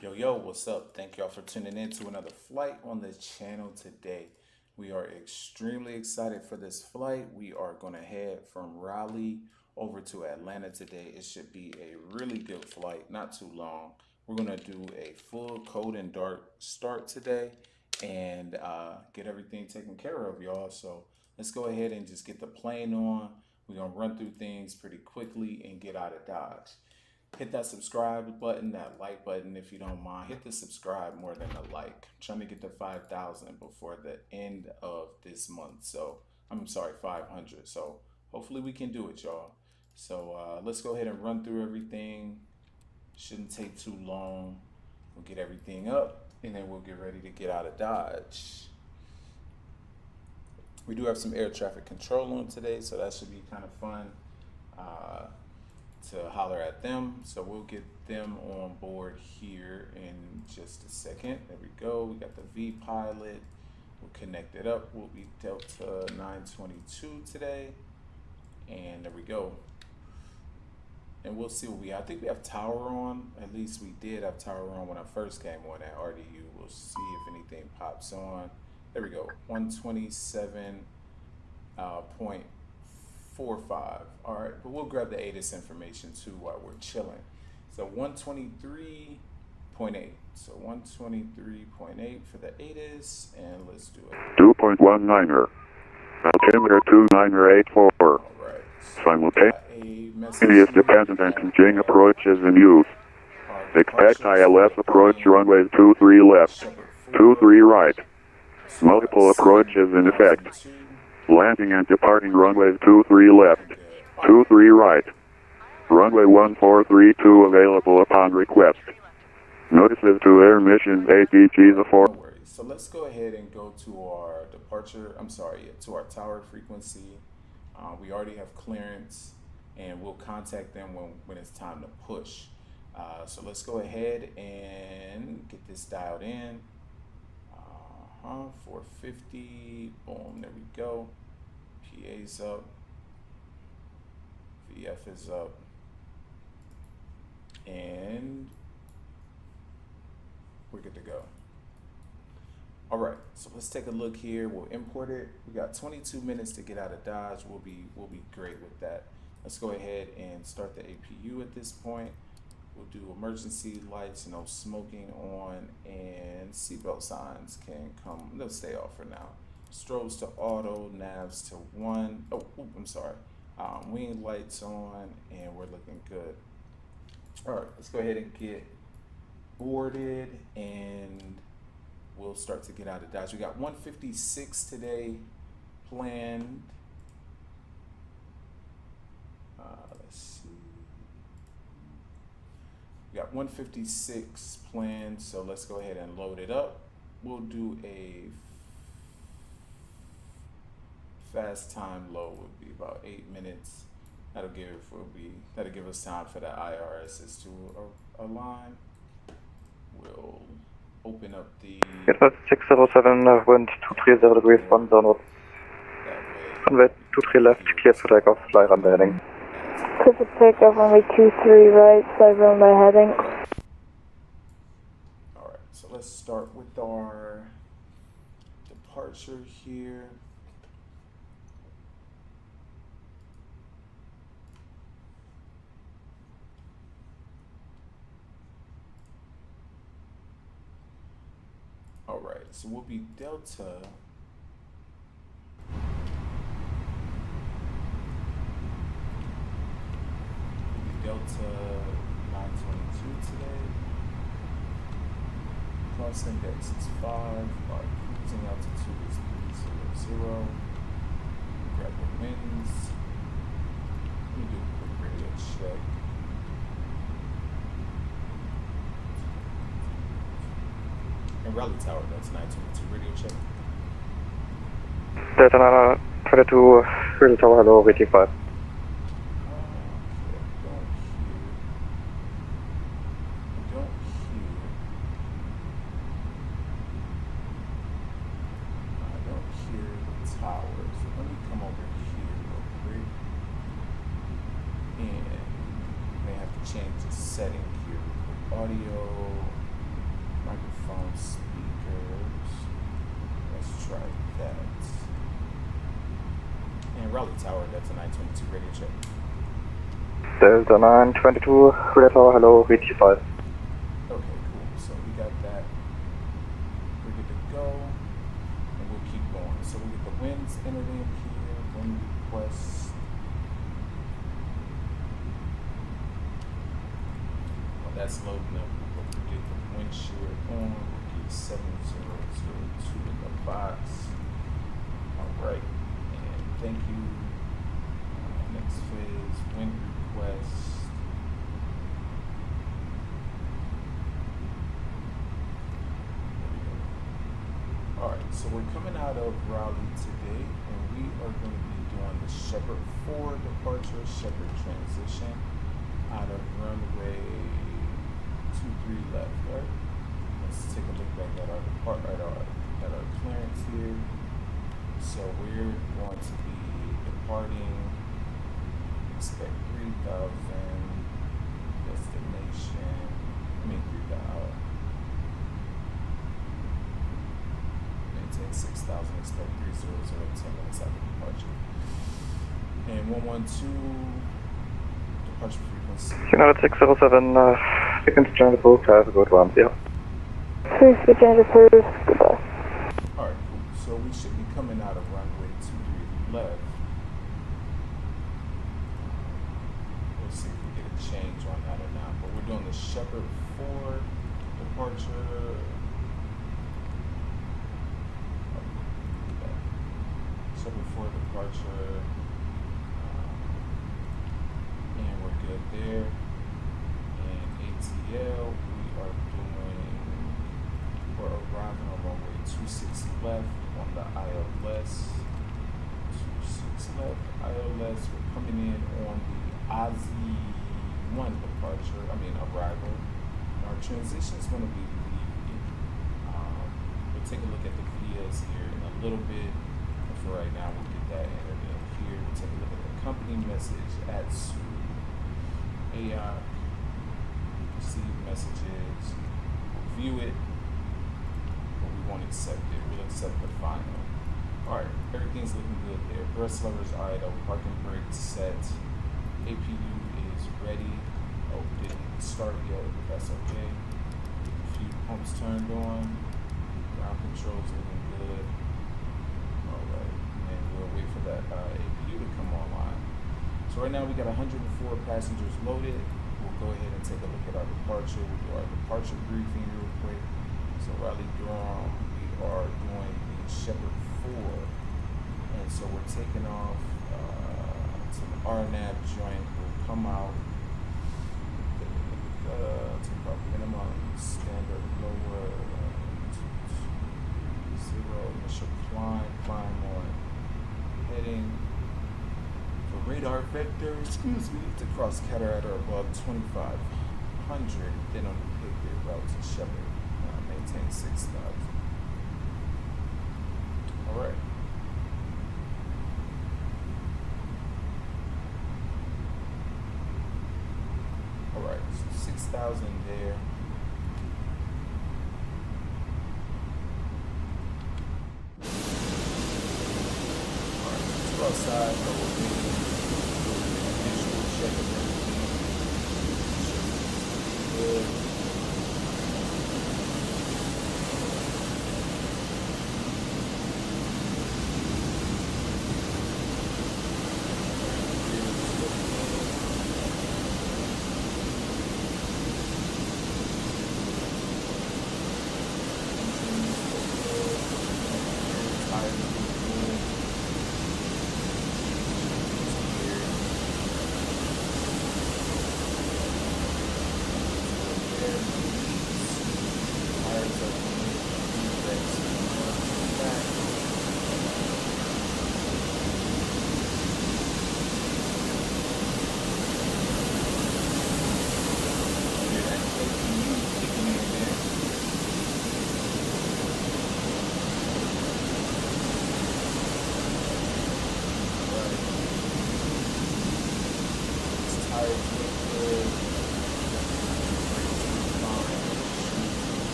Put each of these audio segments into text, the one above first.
Yo, what's up? Thank y'all for tuning in to another flight on the channel today. We are extremely excited for this flight. We are going to head from Raleigh over to Atlanta today. It should be a really good flight, not too long. We're going to do a full cold and dark start today and get everything taken care of, y'all. So let's go ahead and just get the plane on. We're going to run through things pretty quickly and get out of Dodge. Hit that subscribe button, that like button if you don't mind. Hit the subscribe more than the like. I'm trying to get to 5,000 before the end of this month. So I'm sorry, 500. So hopefully we can do it, y'all. So let's go ahead and run through everything. Shouldn't take too long. We'll get everything up and then we'll get ready to get out of Dodge. We do have some air traffic control on today, so that should be kind of fun. To holler at them. So we'll get them on board here in just a second. There we go. We got the V pilot. We'll connect it up. We'll be Delta 922 today. And there we go. And we'll see what I think we have tower on. At least we did have tower on when I first came on at RDU. We'll see if anything pops on. There we go. 127.45. All right, but we'll grab the ATIS information too while we're chilling. So 123.8. So 123.8 for the ATIS, and let's do it. 2.19er. Altimeter 2984. All right. So simultaneous dependent and conjunct approaches in use. Expect ILS approach runway 23 left, 23 right. Multiple approaches in effect. Landing and departing runway 23 left, 23 right. Runway 1432 available upon request. Notices to air mission ATG the 4. No worries. So let's go ahead and go to our departure, to our tower frequency. We already have clearance and we'll contact them when it's time to push. So let's go ahead and get this dialed in. 450, boom, there we go. PA's up, VF is up, and we're good to go. All right, so let's take a look here. We'll import it. We got 22 minutes to get out of Dodge. We'll be great with that. Let's go ahead and start the APU at this point. We'll do emergency lights, no smoking on, and seatbelt signs can come, they'll stay off for now. Strobes to auto, navs to 1. I'm sorry. Wing lights on, and we're looking good. All right, let's go ahead and get boarded, and we'll start to get out of Dodge. We got 156 today planned. Let's see. We got 156 planned, so let's go ahead and load it up. We'll do a fast time load, would be about 8 minutes. That'll give us time for the IRSs to align. We'll open up the 607, wind 230 degrees, 1 downward. Runway 23 left, clear for takeoff, fly runway heading. Clear for takeoff, runway 23 right, fly runway heading. Alright, so let's start with our departure here. All right, so we'll be Delta. Delta 922 today. Plus index is 5. Our cruising altitude is 300. Grab the winds. Let me do a quick radio check. And Raleigh Tower, that's 922 radio check. Delta 922, Raleigh Tower, hello, VT5. Change the setting here. Audio, microphone speakers. Let's try that. And Raleigh Tower, that's a 922 radio check. Delta 922, Raleigh Tower, hello, VT5. Okay, cool. So we got that. We're good to go. And we'll keep going. So we get the winds entered in here, wind request. While that's loading up, we'll get the wind shear on. We'll get 7002 in the box. Alright. And thank you. Next phase, wind request. Alright, so we're coming out of Raleigh today, and we are going to be doing the Shepherd 4 departure, Shepherd transition out of runway 23 left, right? Let's take a look back at our clearance here. So we're going to be departing, expect 3,000, destination, 3,000. Maintain 6,000, expect 300, 10 minutes after departure. And 112, departure frequency. United 607, frequency change approved, have a good one, yeah. Frequency change approved, goodbye. Alright, cool. So we should be coming out of runway 23 left. We'll see if we get a change on that or not. But we're doing the Shepherd 4 departure. Shepherd 4 departure. And we're good there. And ATL, we're arriving on runway 26 left on the ILS. 26 left, ILS. We're coming in on the Aussie 1 arrival. And our transition is going to be leaving. We'll take a look at the videos here in a little bit. But for right now, we'll get that entered in here. We'll take a look at the company message at AI. Receive messages. We'll view it. Won't accept it. We'll accept the final. Alright, everything's looking good there. Thrust levers idle, parking brakes set. APU is ready. Oh, didn't start yet, but that's okay. A few pumps turned on. Ground controls looking good. Alright, and we'll wait for that APU to come online. So right now we got 104 passengers loaded. We'll go ahead and take a look at our departure. We'll do our departure briefing real quick. So Raleigh Durham, we are doing the Shepherd 4, and so we're taking off to the RNAV joint. We'll come out, take off minimum, standard lower, 0, initial climb on heading. For radar vector, to cross cataract or above 2,500, then on the pivot route to Shepherd. Maintain 6,000. Alright. Alright, so 6,000 there. Alright, let's go outside, go with me. Visual check of everything. Good.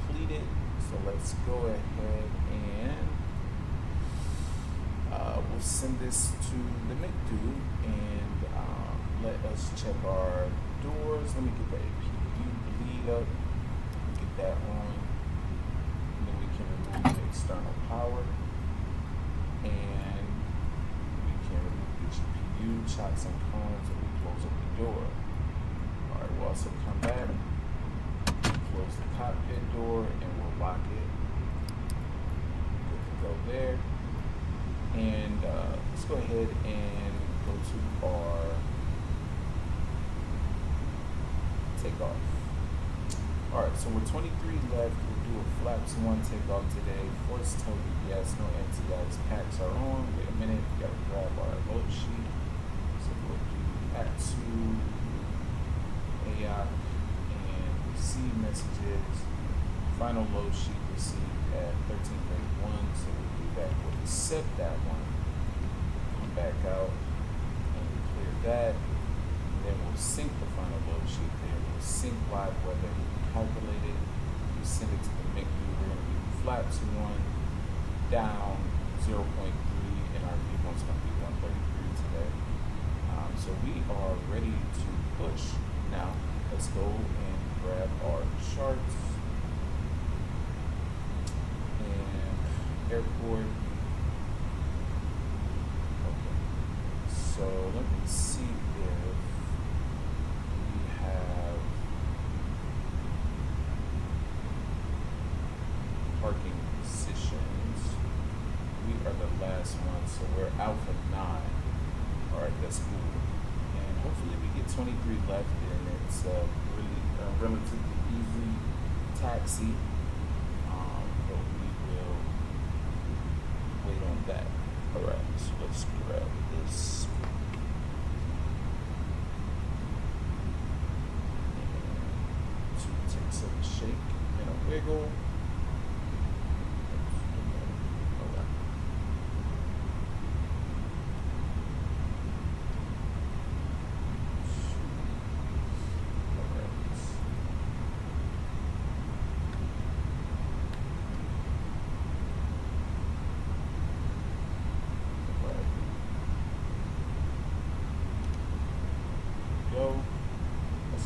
completed. So let's go ahead and we'll send this to the McDo and let us check our doors. Let me get the APU bleed up, get that on, and then we can remove the external power, and we can remove the GPU, chop some cones, and we close up the door. All right, we'll also come back, close the cockpit door, and we'll lock it. Good to go there. And let's go ahead and go to our takeoff. Alright, so we're 23 left. We'll do a flaps 1 takeoff today. Force tow yes, no anti-ice packs are on. Wait a minute, we gotta grab our load sheet. So we'll do At2 AI and receive messages. Final load sheet received at 13:31. So we'll do that. We'll accept that one. Come back out and clear that. And then we'll sync the final load sheet there. We'll sync live weather, calculate it, we send it to the McDo. We're going to do flaps 1 down 0.3, and our V1's going to be 133 today. So we are ready to push. Now let's go and grab our charts and airport. Okay, so let me see if we have parking positions. We are the last one, so we're Alpha 9. All right, that's cool. And hopefully we get 23 left, and it's really a relatively easy taxi. But we will wait on that. All right, so let's grab this. And to take some shake and a wiggle.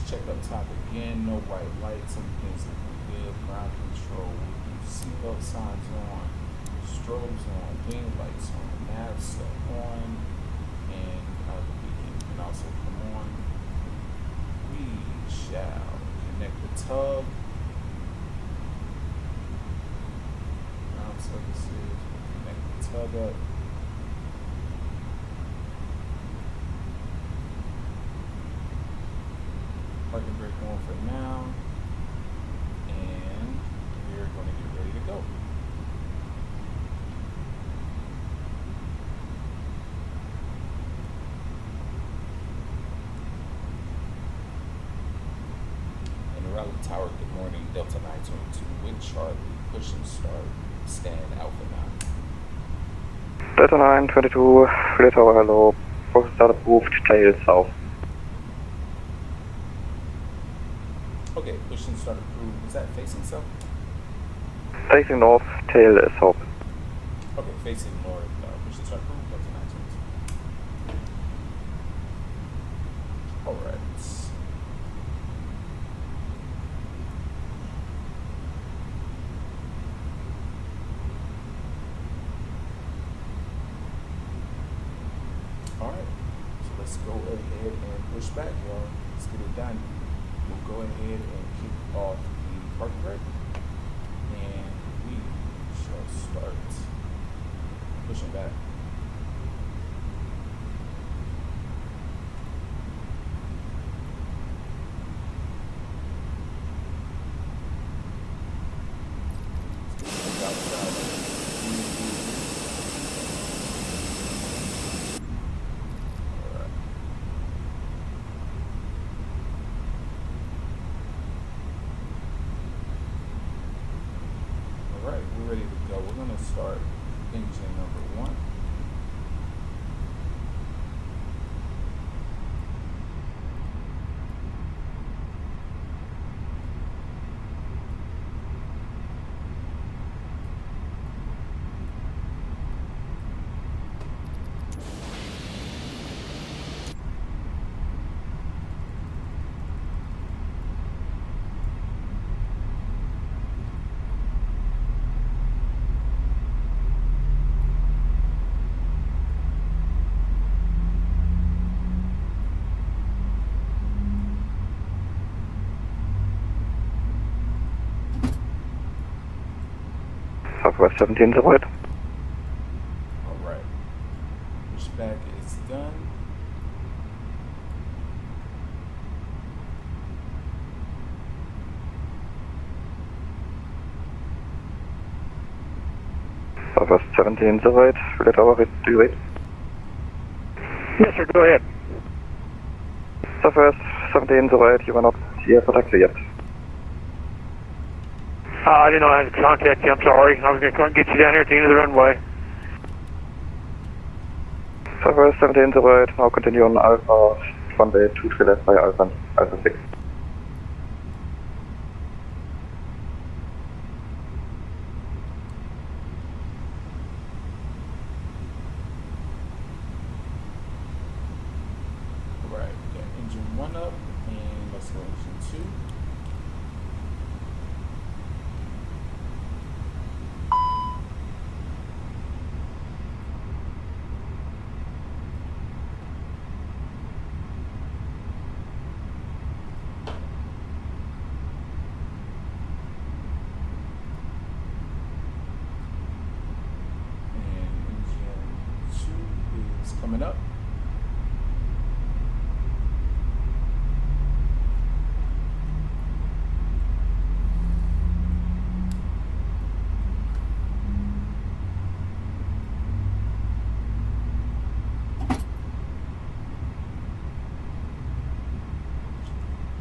Check up top again, no white lights, everything's looking good. Ground control, seatbelt signs on, strobes on, wing lights on, navs on, and the beacon can also come on. We shall connect the tug. Ground services, connect the tug up. Parking brake on for now, and we're going to get ready to go. And the Raleigh Tower, good morning, Delta 922 with Charlie, push and start, stand Alpha 9. Delta 922, Raleigh Tower, hello, push and start approved, tail south. Okay, push and start approved. Is that facing south? Facing north, tail is south. Okay, facing north. Push and start approved. Delta 922. All right. All right. So let's go ahead and push back, y'all. Let's get it done. We'll go ahead and kick off the parking brake, and we shall start pushing back. Alright, we're ready to go. We're going to start engine number 1. Southwest 17, 08. Alright. Pushback is done. Southwest 17, 08. Relay tower, do you wait? Yes, sir, go ahead. Southwest 17, 08, you are not here for taxi yet. I didn't know I had to contact you. I'm sorry. I was going to get you down here at the end of the runway. Southwest 17, 08, now continue on Alpha, runway 23 left by Alpha 6. Alright, got engine 1 up, and let's go engine 2. Coming up.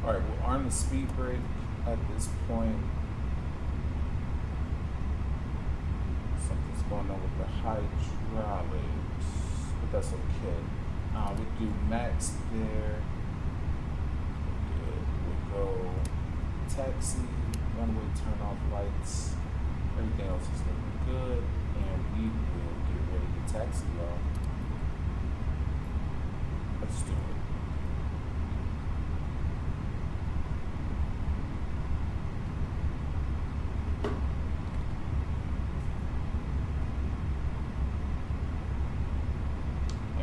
All right, we'll arm the speed brake at this point. Something's going on with the hydraulics, but that's okay. We'll do max there. Good. We'll go taxi, runway turn off lights. Everything else is looking good, and we will get ready to taxi, y'all. Let's do it.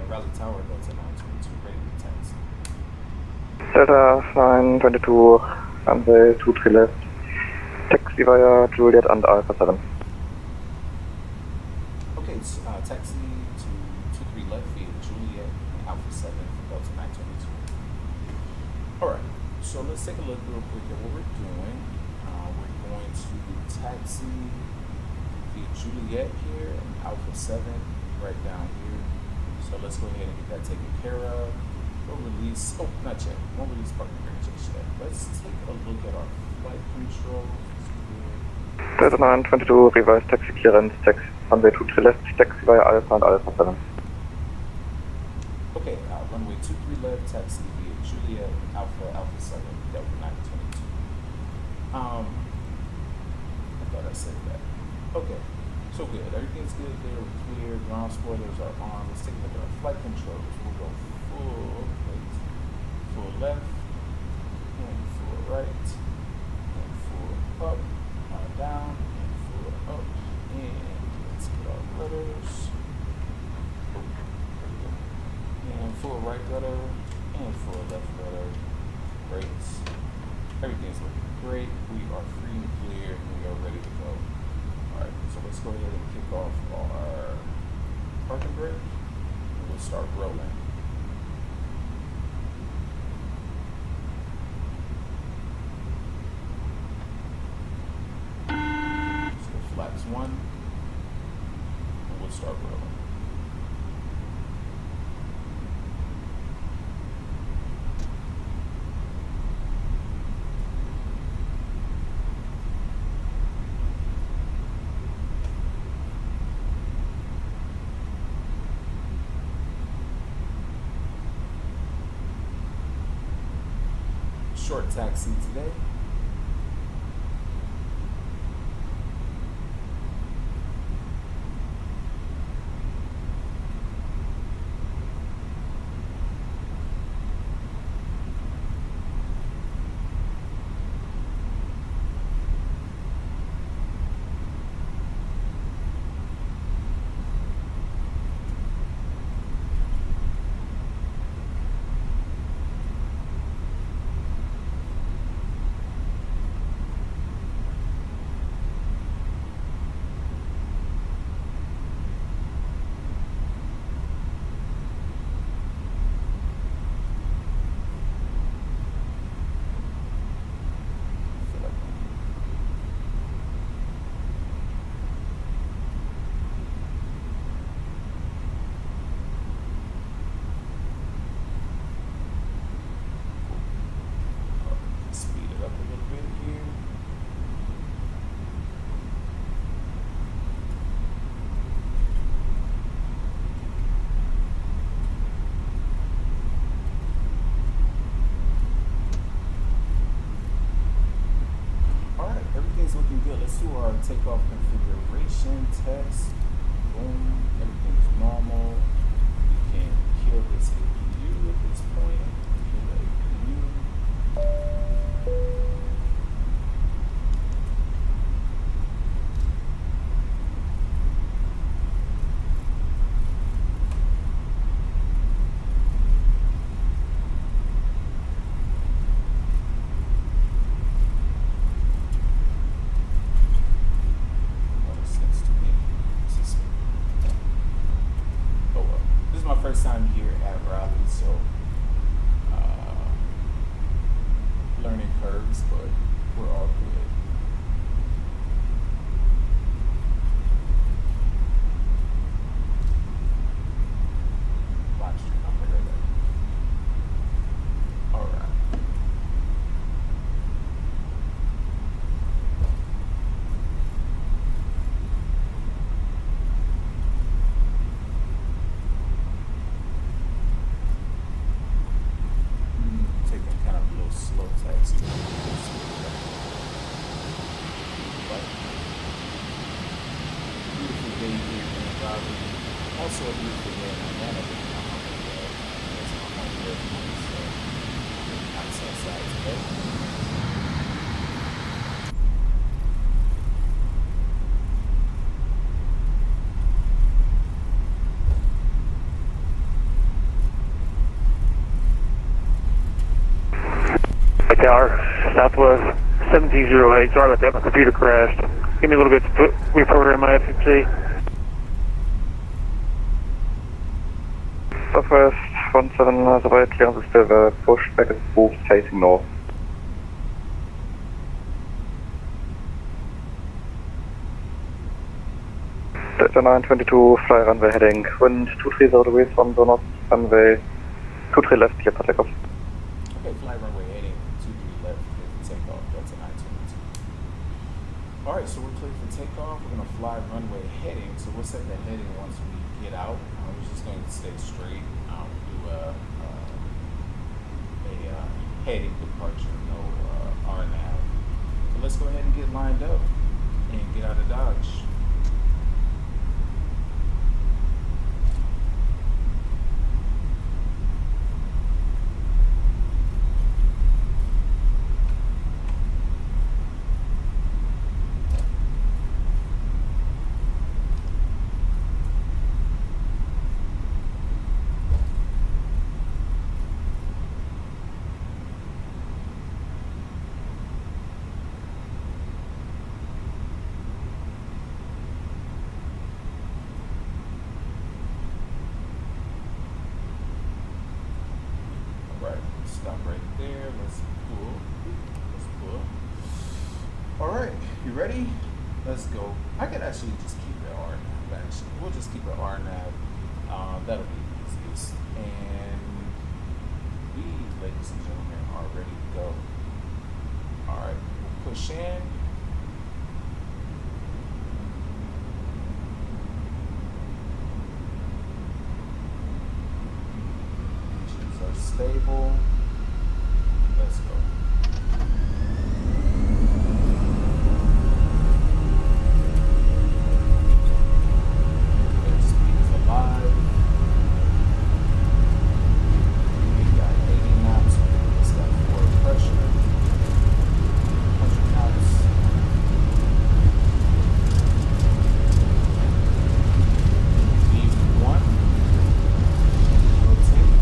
Raleigh Tower goes at 922, ready to taxi. Delta 922, runway 23 left, taxi via Juliet and Alpha 7. Okay, so, taxi to 23 left via Juliet and Alpha 7 for Delta 922. Alright, so let's take a look real quick at what we're doing. We're going to taxi via Juliet here and Alpha 7 right down here. So let's go ahead and get that taken care of. We'll release, oh, not yet. Won't release parking brake just yet. Let's take a look at our flight controls. Delta 922, revised taxi clearance, taxi runway 23 left, taxi via Alpha and Alpha 7. Okay, runway 23 left, taxi via Juliet, Alpha 7, Delta 922. I thought I said that. Okay, so good. Everything's good there. We're clear. Ground spoilers are on. Let's take a look at our flight controls. We'll go full left, and full right, and full up, down, and full up, and let's get our letters. And full right letter, and full left letter. Great. Everything's looking great. We are free and clear, and we are ready to go. Alright, so let's go ahead and kick off our parking brake, and we'll start rolling. So flaps 1, and we'll start rolling. Short taxi today. takeoff configuration test. Boom, everything's normal. We can kill this APU at this point. Kill the APU. First time here at Raleigh, so learning curves, but we're all good. Live stream, I'll figure that. All right. Taking kind of a little slow taxi. Beautiful day here in Raleigh. Also a beautiful day in Atlanta. It's my home birthday, so nice outside today. Tower, Southwest 1708. Sorry about that, my computer crashed. Give me a little bit to reprogram my FMC. Southwest 1708, clearance is still pushed back and moved facing north. Delta 922, fly runway heading, wind 230 degrees from the north, runway 23 left, clear for takeoff. Okay, fly runway heading 23 left, clear for takeoff. That's a 922. All right, so we're clear for takeoff. We're gonna fly runway heading. So we'll set the heading once we get out. We're just going to stay straight. Do a heading departure, no RNAV. So let's go ahead and get lined up and get out of Dodge. Stop right there. Let's pull. All right, you ready? Let's go. I could actually just keep it RNAV. Actually, we'll just keep it RNAV. That'll be easiest. And we, ladies and gentlemen, are ready to go. All right, we'll push in. Engines are stable. Let's go. Airspeed is alive. We got 80 knots. It's got forward pressure. 100 knots. V1. Rotate.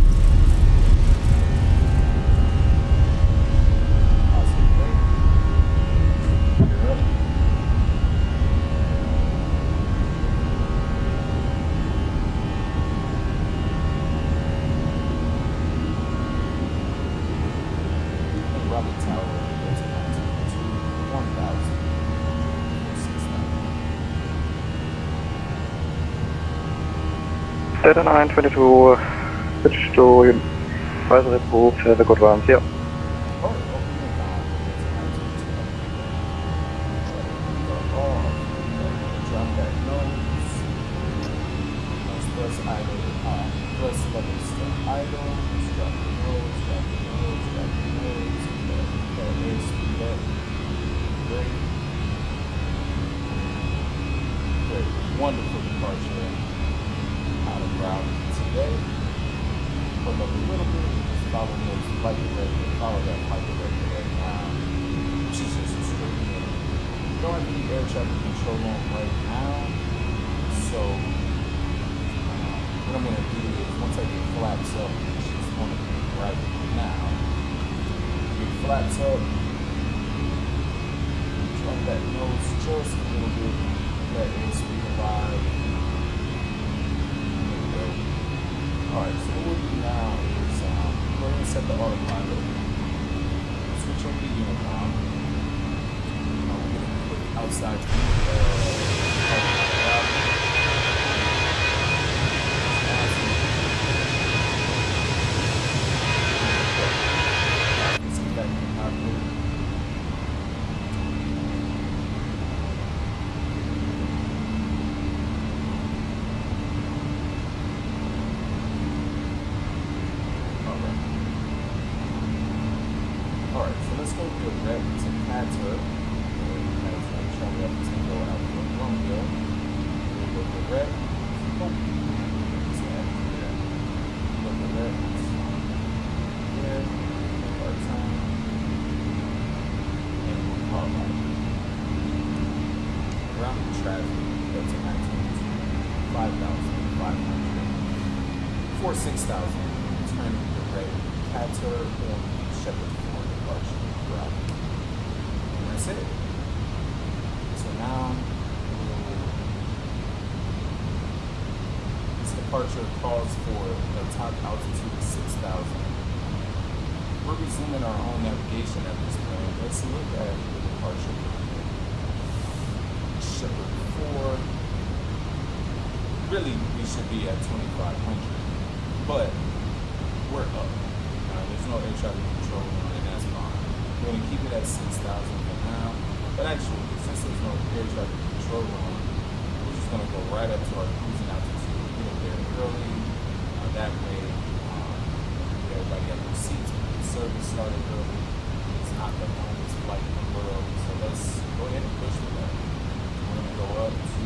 Raleigh Tower, that's a 922, 1000, 6000. Delta 922, switch to advisory approved, have a good one, yeah. Drop that nose. Plus idle, plus levels to idle. Drop the nose, drop the nose, drop the nose. That airspeed up. Great. wonderful departure out of Raleigh today. Pull up a little bit, just follow those flight director, follow that flight director right now, which is just straight in. Don't have any air traffic control on right now, so what I'm gonna do is once I get flaps up, which is gonna be right now, get flaps up, drop that nose just a little bit, let airspeed arrive. There we go. Alright, so what we'll do now is we're gonna set the autopilot, switch over to Unicom. We're gonna put outside Alright, so let's go direct to Qatar. Travel up to Tango out for Romeo. We'll go direct. Go direct. There. Our time. And we'll call out. Around the traffic, go to 5,500. For 6,000. Turn direct Qatar or Shepherd. And that's it. So now, this departure calls for a top altitude of 6,000. We're resuming our own navigation at this point. Let's look at the departure. Shepherd 4. Really, we should be at 2,500, but we're up. There's no air traffic control. We're going to keep it at 6,000 for now, but actually, since there's no air traffic control on, we're just going to go right up to our cruising altitude. We'll get there early. That way, everybody have their seats. The service started early. It's not the longest flight in the world, so let's go ahead and push for that. We're going to go up to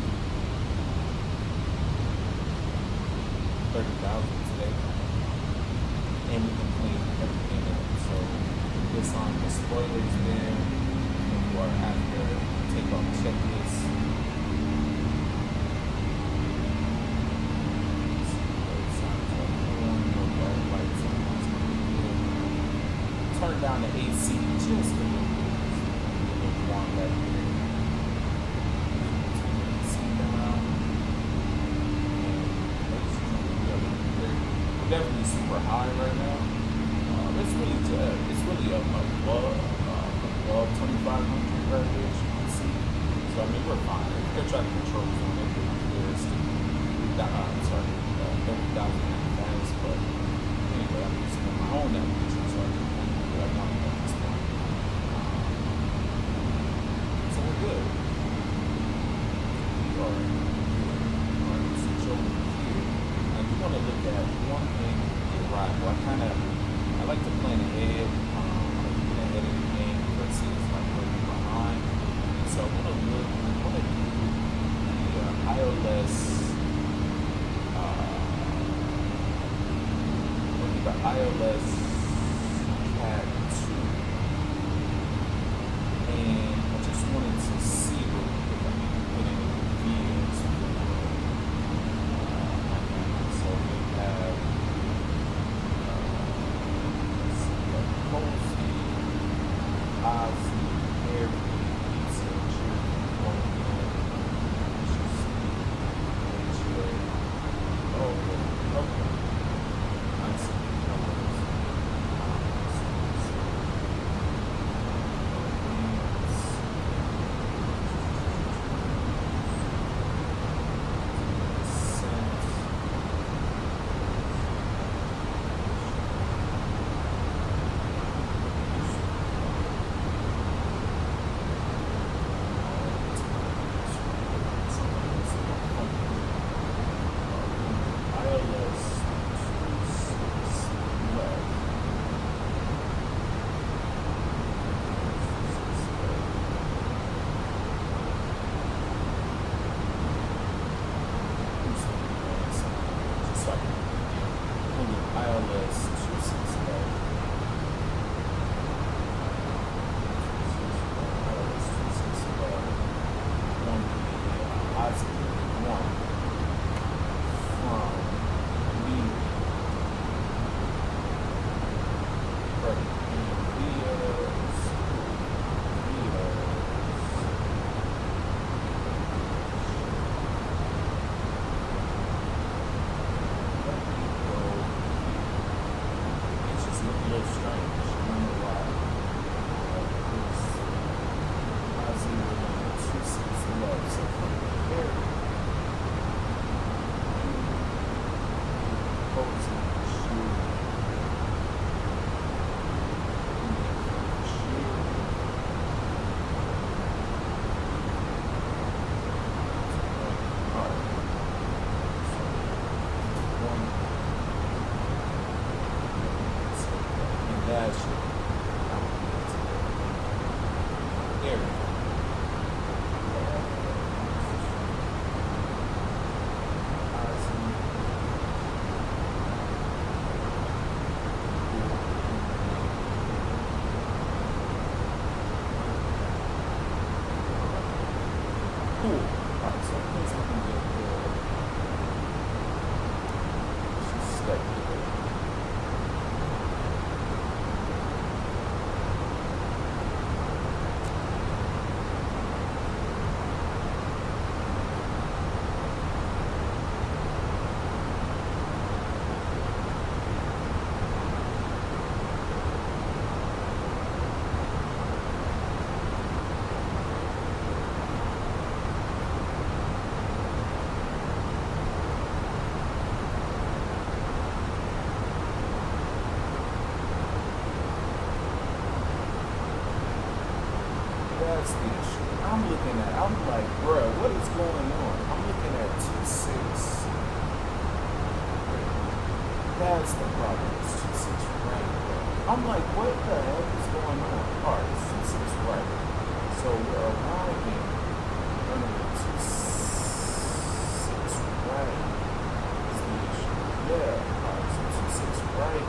30,000 today, and we can clean everything up. So this on the spoilers there, or after take off checklist. Turn down the AC just a little bit. A little warm back here. Turn the AC down. We're definitely super high right now. It's really above 2,500 right there, as you can see. So I mean, we're fine. Air traffic control is on it. There's 30,000 fast, but anyway, I'm using my own navigation, so I can do what I want at this point. So we're good. We are going to switch over here. I do want to look at one thing the arrival. I like to plan ahead, get ahead of the game versus like working behind. And so I want to do the ILS, CAT 2. one from Lee. Right. It's just looking a little strange. I don't know why. So from here, that's the issue. I'm like, bruh, what is going on? I'm looking at 2.6. That's the problem. It's 2.6 right there. I'm like, what the heck is going on? Alright, it's 2.6 right. So we're arriving under the 2.6 right is the issue. Yeah, alright, so 2.6 right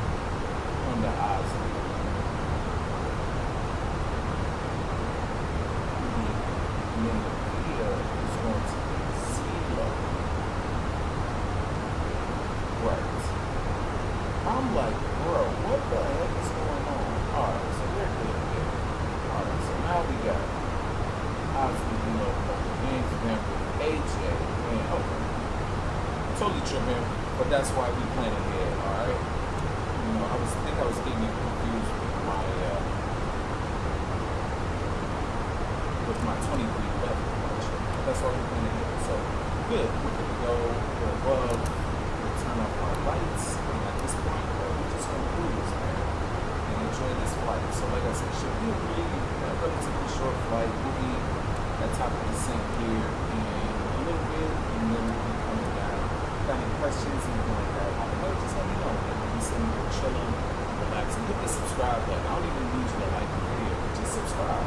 on the eyes. And then the video is going to be 0. Right. I'm like, bro, what the heck is going on? Alright, so we're good there. Alright, so now we got obviously, you know, James Member, AJ, and totally tripping, but that's why we playing ahead, alright? You know, I was getting confused with my 23 left. That's why we're playing ahead. So good. We're gonna go above, we'll turn off our lights, and at this point, we're just gonna cruise, man, and enjoy this flight. So like I said, it should be a relatively short flight. We'll be at top of the descent here in a little bit, and then we'll be coming down. Got any questions, anything like that, just let me know. And be sitting here chilling, relaxing. Hit the subscribe button. I don't even need you to like the video, just subscribe.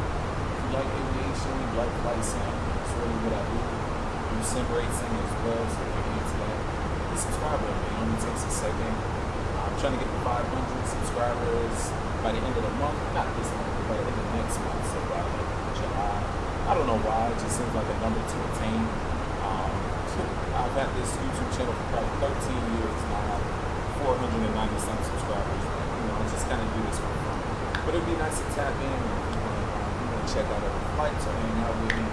If you like aviation, you like flight sim, that's really what I do. Do sim racing as well, so if you're into that, hit the subscribe button. It only takes a second. I'm trying to get to 500 subscribers by the end of the month. Not this month, but by the end of next month. So by like July. I don't know why. It just seems like a number to attain. I've had this YouTube channel for probably 13 years now. I have 490 some subscribers. You know, I just kind of do this for fun. But it'd be nice to tap in and you want to check out other flights or hang out with me.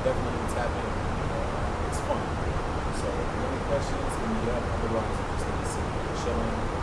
Definitely tap in. It's fun. So if you have any questions, hit me up. Otherwise, I'm just going to sit here chilling.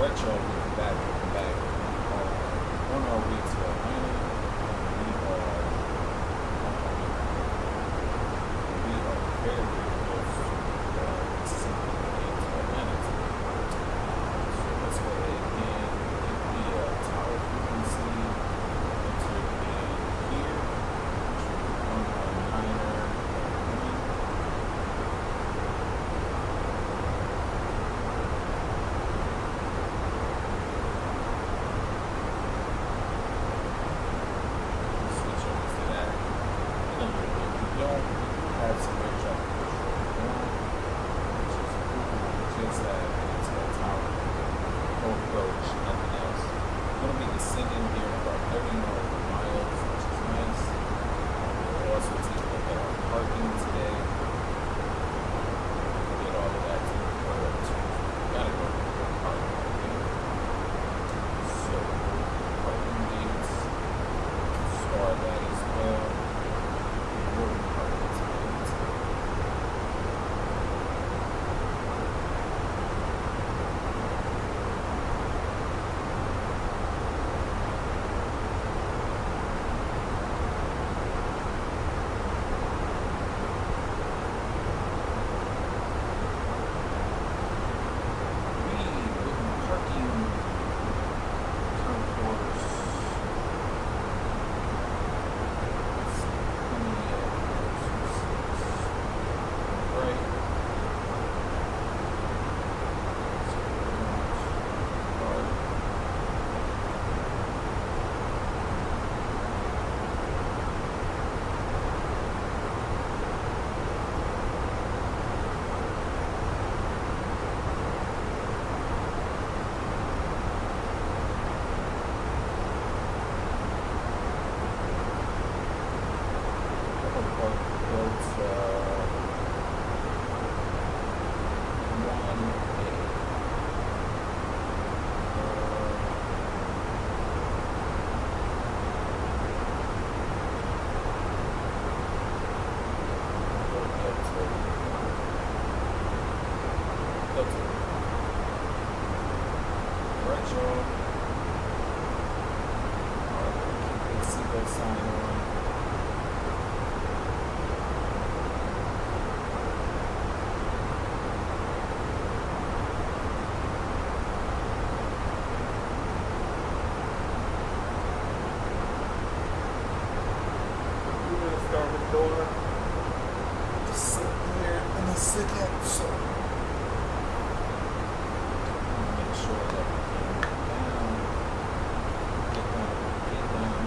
Alright, y'all, we're back. On our way to Atlanta. We are very, very close to Mississippi and to Atlanta today. So let's go ahead and get the tower frequency entered in here. 119er. Switch over to that in a little bit. We don't have some air traffic control on, which is cool. Just into that tower. No approach, nothing else. We're going to be descending here about 30 miles, which is nice. We'll also take a look at our parking today. Get all of that to gotta go to the parking again. So, parking gates, start that as well. Where we parking today? We will be parking concourse. Let's see, how many right? So we're going to park. Go to 1A. Right, y'all. Alright, keep the seatbelt sign on. We're gonna start the door. Just sit here in the second, so make sure that we can get down.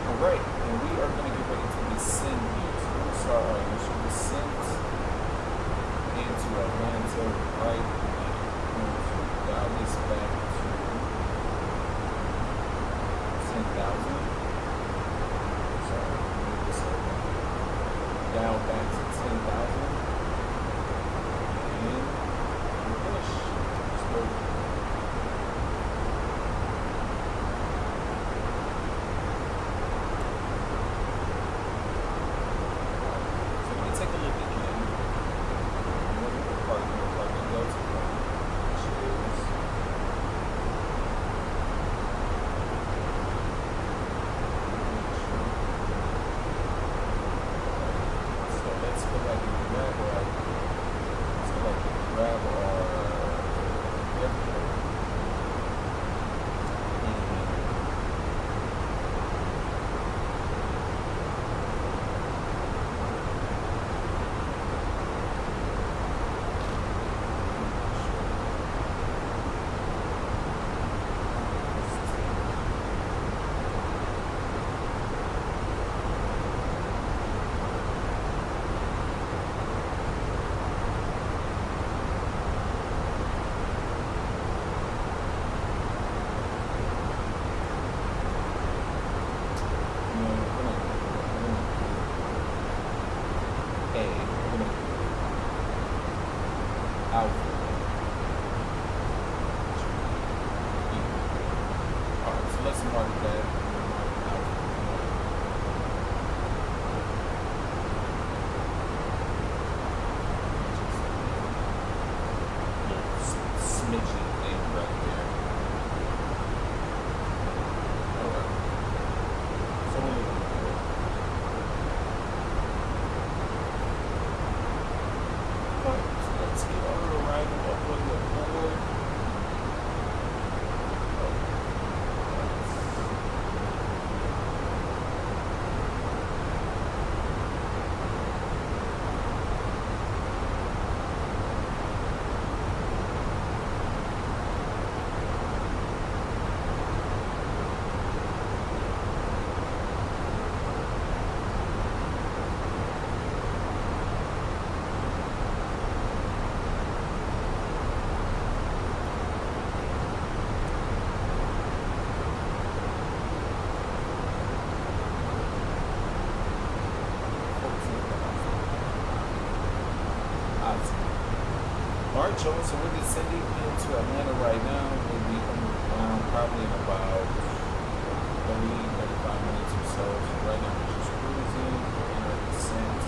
Alright, and we are going to get ready to descend here. So we're going to start our initial descent into Atlanta right now. We're going to dial this back to 10,000. Sorry, move this over. Dial back to 10,000. And push. Let's go. Take a look again. Parking goes smidgen thing right there. Alright. So let's get our arrival up on the board. Alright, Joe, so we're descending into Atlanta right now. We'll be coming around probably in about 35 minutes or so. So right now we're just cruising, we're in our descent.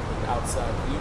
We are outside view.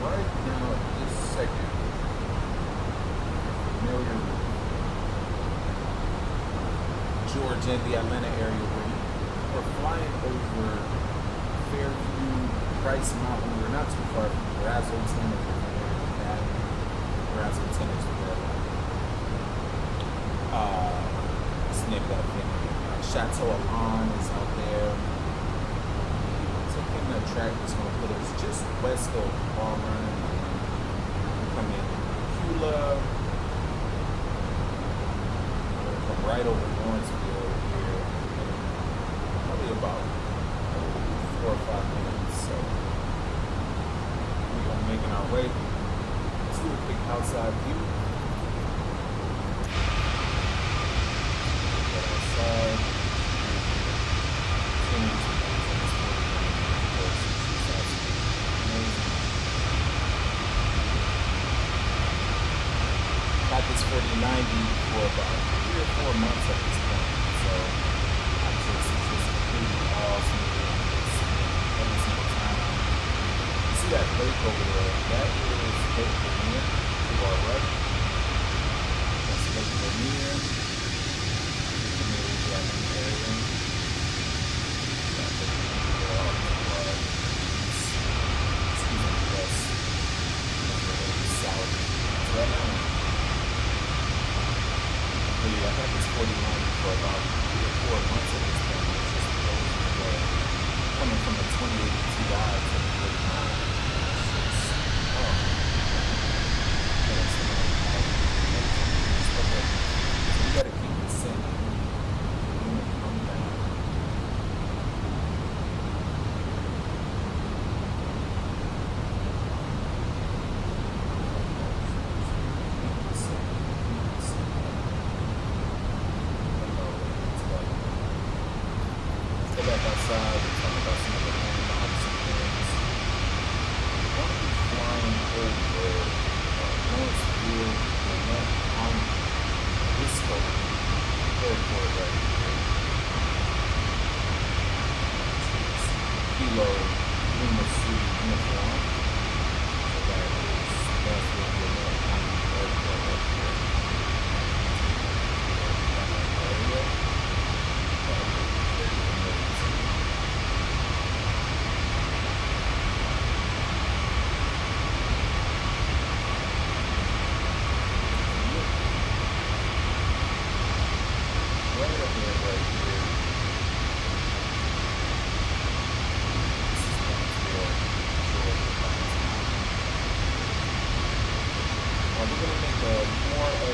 right now, at this second, familiar with Georgia and the Atlanta area, we're flying over Fairview, Price Mountain. We're not too far from Brazelton, if you're familiar with that. Brazelton is where what's the name of that thing? Chateau Alon is out there. Taking a track that's going to put us just west of Auburn. We come in Cula. We'll come right over Lawrenceville here. Probably about 4 or 5 minutes. So we are making our way. Let's do a quick outside view. Outside. Got this 4090 for about 3 or 4 months at this point, so it's just completely awesome every single time. You see that lake over there? That is Lake Lanier to our right. That's Lake Lanier. I got this 4090 for about 3 or 4 months at this point. It's just blowing away. Coming from the 2080 Ti to the 39. It's just, oh. Yeah, it's okay. So we gotta keep it simple. Come down. Go back outside and talk about some of the landmarks and things. We're going to be flying over Lawrenceville and then on Disco Airport right here. Kilo Lima Sioux uniform. So that's what we're going on the airport right here. We're going to make more of a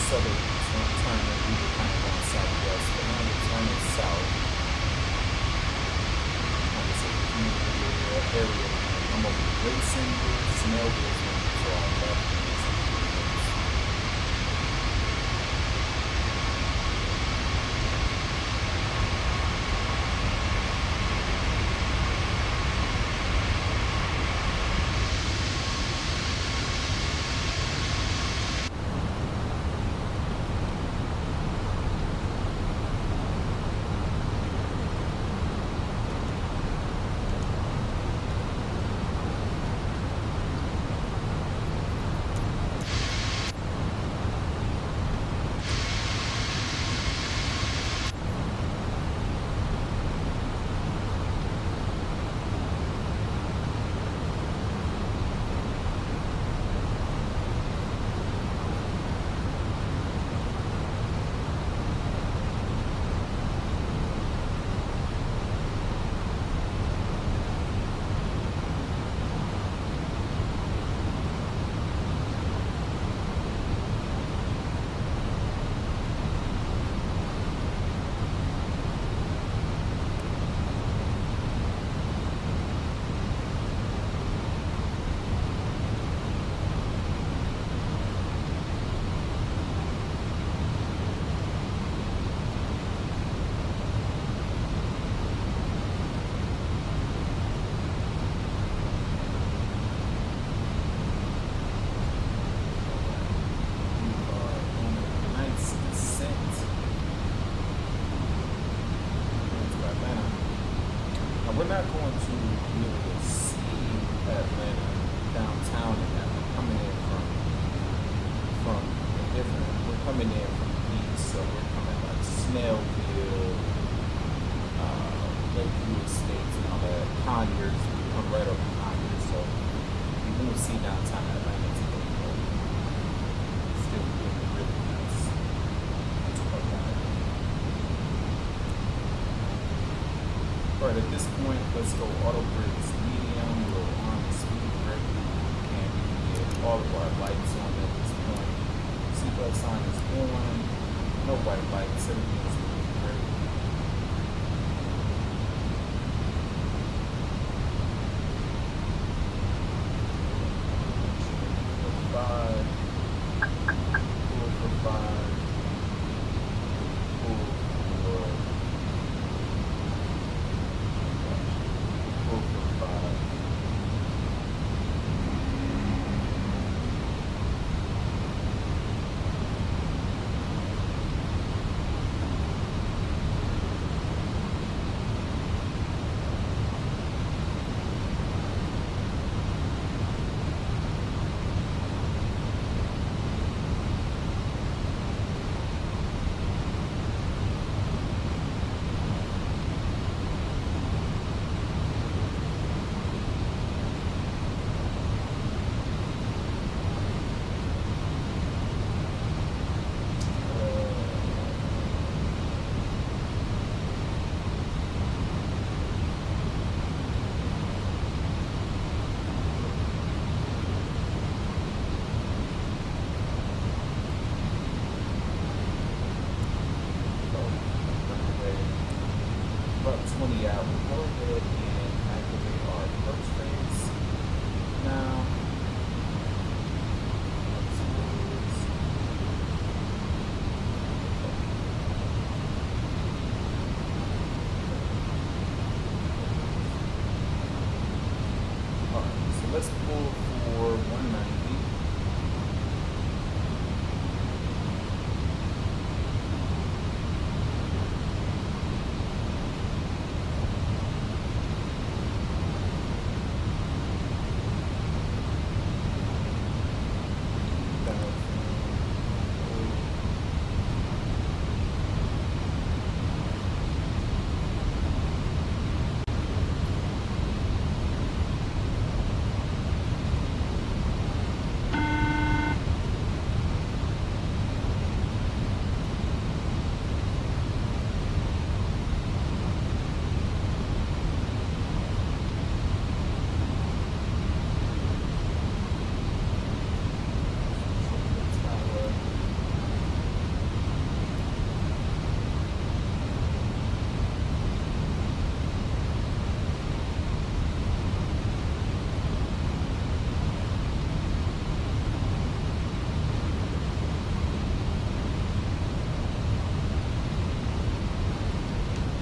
southern turn and we were kind of going southwest, but now we're turning south. Like I said, community area. I'm over to Grayson, Snellville, so our left. Atlanta, downtown Atlanta, coming in from a different, we're coming in from the east, so we're coming like Snellville, Lakeview Estates and all that, Conyers, we come right up to Conyers, so you're gonna see downtown Atlanta today, but still getting really nice. Okay. Alright, at this point, let's go auto brakes medium, we'll on the speed brake, and we can get all of our lights on at this point. Seatbelt sign is on, no white lights, everything is moving great. Five, pull for 5, pull for 5. About 20 out. We'll go ahead and activate our first phase now. Alright, so let's pull for 190.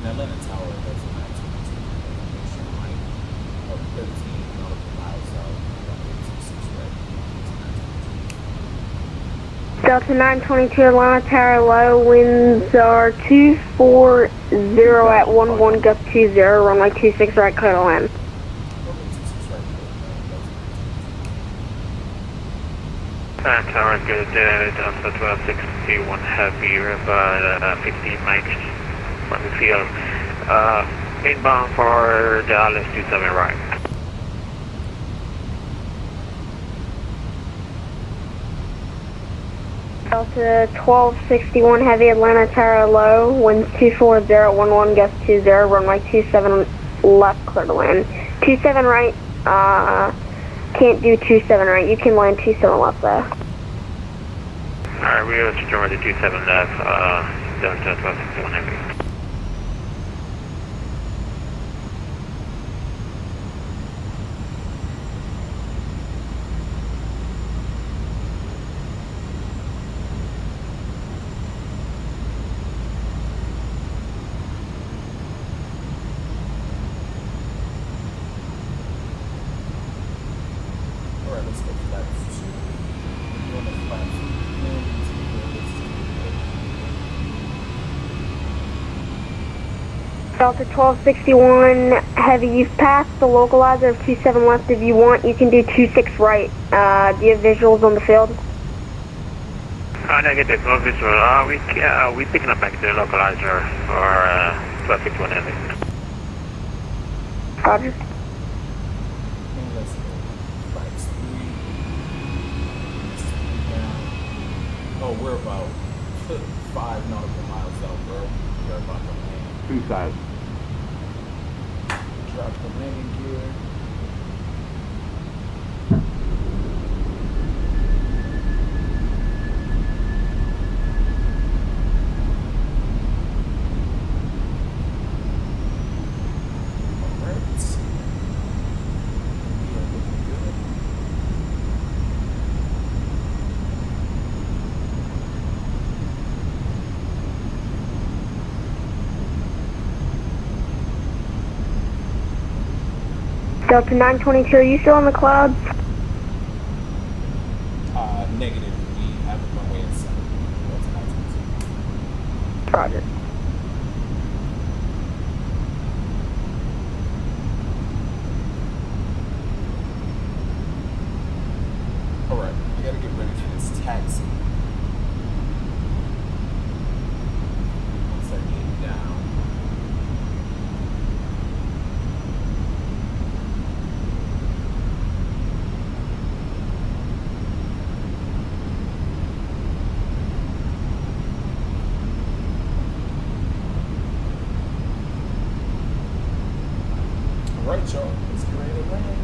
Atlanta Tower has an altitude information height of 13 nautical miles out, about 826 right? Delta 922 Atlanta Tower low, winds are 240 at 11 gust 20, runway 26 right, clear to land. Tower is good, Delta 1261 heavy, about 15 miles from the field. Inbound for Dallas 27 right. Delta 1261 heavy, Atlanta Tower low, winds 240 at 11 gust 20, runway 27 left, clear to land. 27 right, can't do 27 right, you can land 27 left though. Alright, we are switching over to 27 left, Delta 1261 heavy. Alright, let's go flat 2. We're doing a flat 2. Delta 1261 Heavy, you've passed the localizer of 27 left. If you want, you can do 26 right. Do you have visuals on the field? Negative, no visual. We picking up back the localizer for 1261 Heavy. Roger. And let's go. Flights 3. Down. Oh, we're about 5 nautical miles out, bro. We're about to land. 2000. Drop the landing gear. Delta 922, are you still on the clouds? Negative. We have a runway in 7. Delta 922. Roger. Alright, we gotta get ready for this taxi. Once I get down. Alright, y'all, let's get ready to land.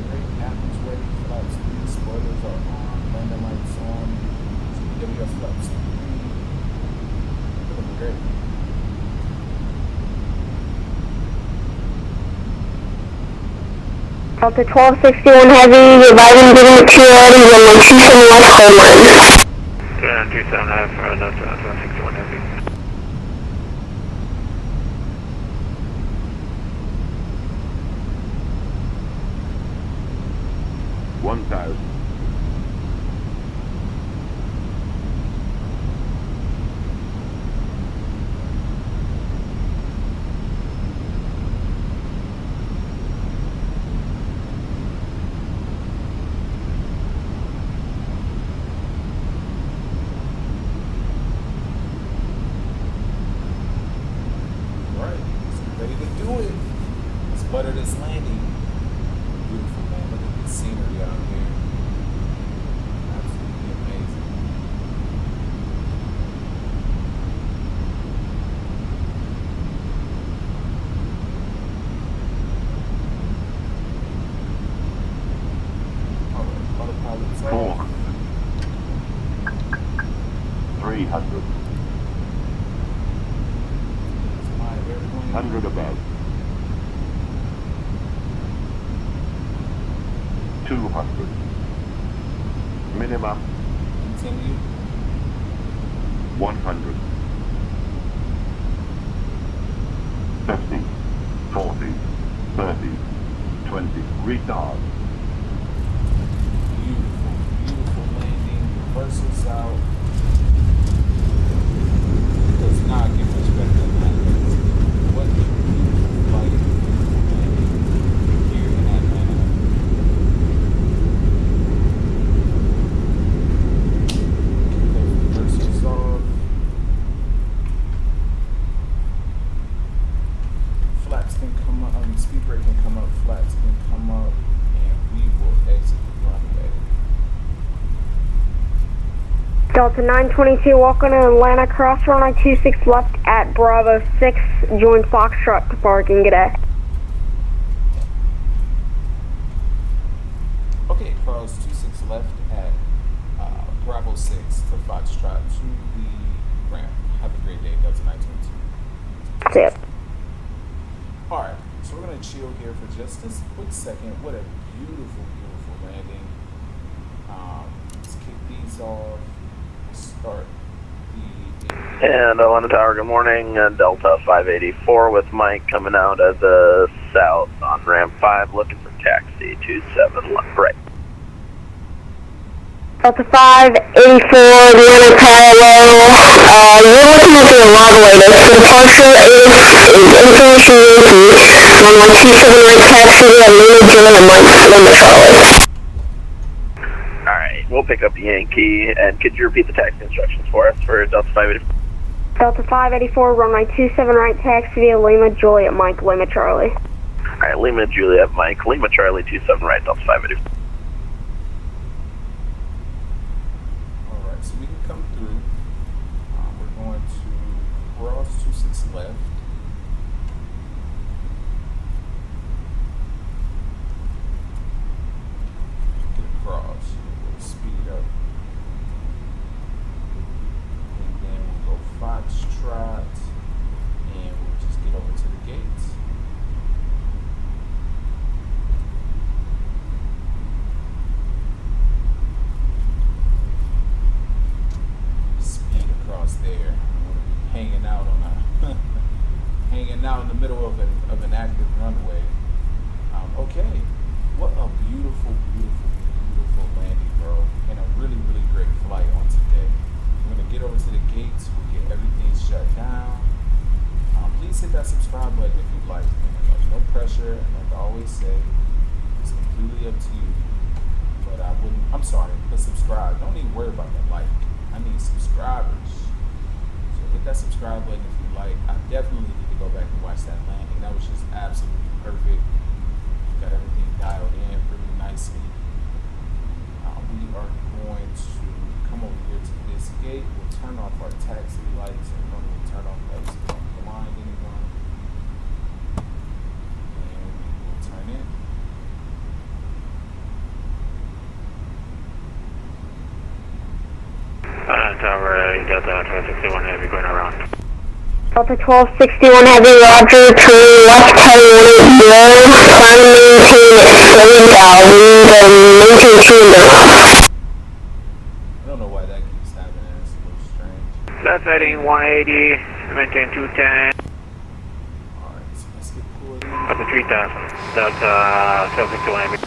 Great, captain's ready, flaps 3, spoilers are on, landing lights on, WS flaps 3. Looking great. Delta 1261 Heavy, revising giving maturity, runway 27 left, hold line. 27 left for Delta 1261 Heavy. Alright, so ready to do it. Let's butter this landing. Beautiful, man. Look at the scenery out here. Absolutely amazing. Alright, autopilot's off. 300. It's my airplane. 100 above. 200. Minimum Continue. 100. 50. 40. 30. 20. Retard. Beautiful, beautiful landing. Reversals out. Does not get much better than that. What a beautiful flight. Landing here in Atlanta. Those reversals off. Flaps can come up, speed brake can come up, flaps can come up, and we will exit the runway. Delta 922, walking to Atlanta, cross runway 26 left at Bravo 6, join Foxtrot to parking, g'day. Okay, cross 26 left at Bravo 6 to Foxtrot to the ramp. Have a great day, Delta 922. See ya. Alright, so we're going to chill here for just this quick second. What a beautiful, beautiful landing. Let's kick these off. Start the... And Atlanta Tower, good morning. Delta 584 with Mike coming out of the south on ramp 5, looking for taxi 27 left right. Delta 584, Atlanta Tower low. You're looking at the log latest. The departure is information Yankee. Runway 27 right taxi at Lima Julia Mike, Lima Charlotte. Alright, we'll pick up Yankee, and could you repeat the taxi instructions for us for Delta 584? Delta 584, runway 27 right taxi via Lima Juliet Mike, Lima Charlie. Alright, Lima Juliet Mike, Lima Charlie 27 right, Delta 584. Alright, so we can come through. We're going to cross 26 left. Get across. We'll speed up. And then we'll go Foxtrot. And we'll just get over to the gates. Speed across there. I'm gonna be hanging out on a hanging out in the middle of an active runway. Okay, what a beautiful, beautiful, beautiful landing, bro, and a really, really great flight on today. We're gonna get over to the gates. We'll get everything shut down. Please hit that subscribe button if you'd like. No pressure, and like I always say, it's completely up to you. But I wouldn't. I'm sorry, but subscribe. Don't even worry about the like. I need subscribers. So hit that subscribe button if you like. I definitely need to go back and watch that landing. That was just absolutely perfect. Got everything dialed in really nicely. We are going to come over here to this gate. We'll turn off our taxi lights, and then we'll turn off lights so we don't blind anyone. And we will turn in. Tower, Delta 1261 Heavy going around. Delta 1261 Heavy, roger, turn left heading 180, climb and maintain at 7,000, then maintain 2 I don't know why that keeps happening. It's a little strange. Left heading 180, maintain 210. Alright, so let's get pulled in. Up to 3000. Delta 1261 Heavy.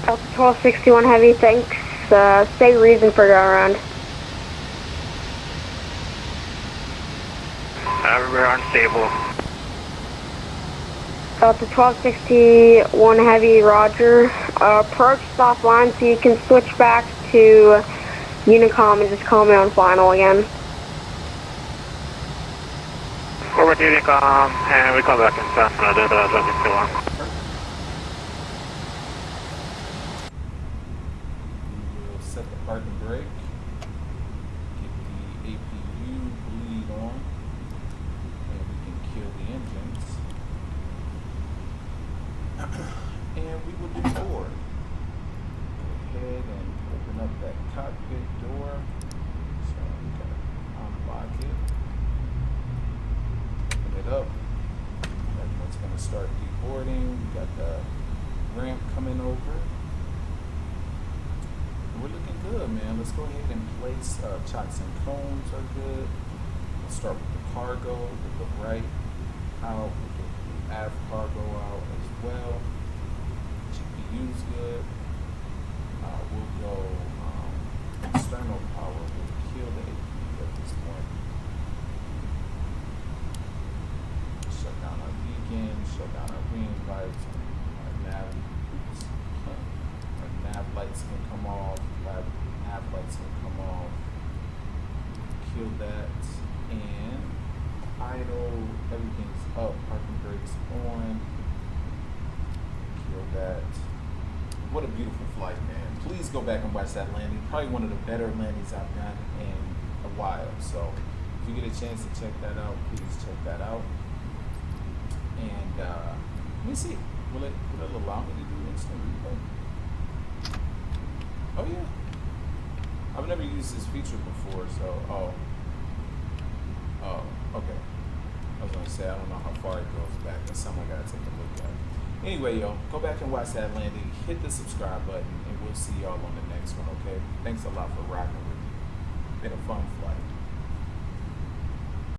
Delta 1261 Heavy, thanks. Say reason for go around. We're unstable. Delta 1261 Heavy, roger. Approach stop line so you can switch back to Unicom and just call me on final again. Over to Unicom, and we come back in Delta 1261. We will set the parking brake. Get the APU bleed on. And we can kill the engines. And we will do forward. Go ahead and open up that cockpit door. So we gotta unlock it. Open it up. Everyone's gonna start deboarding. We got the ramp coming over. We're looking good, man. Let's go ahead and place chocks and cones are good. Let's start with the cargo, with the right out, with the aft cargo out as well. GPU's good. We'll go external power. We'll kill the APU at this point. Shut down our beacon, shut down our green lights, our nav lights can come off, nav lights can come off. Kill that, and idle, everything's up, parking brakes on. Kill that. What a beautiful flight, man. Please go back and watch that landing. Probably one of the better landings I've done in a while. So if you get a chance to check that out, please check that out. And let me see. Will it allow me to do instant replay? Oh yeah. I've never used this feature before, so okay. I was gonna say I don't know how far it goes back. That's something I gotta take a look at. Anyway, yo, go back and watch that landing. Hit the subscribe button, and we'll see y'all on the next one. Okay? Thanks a lot for rocking with me. Been a fun flight.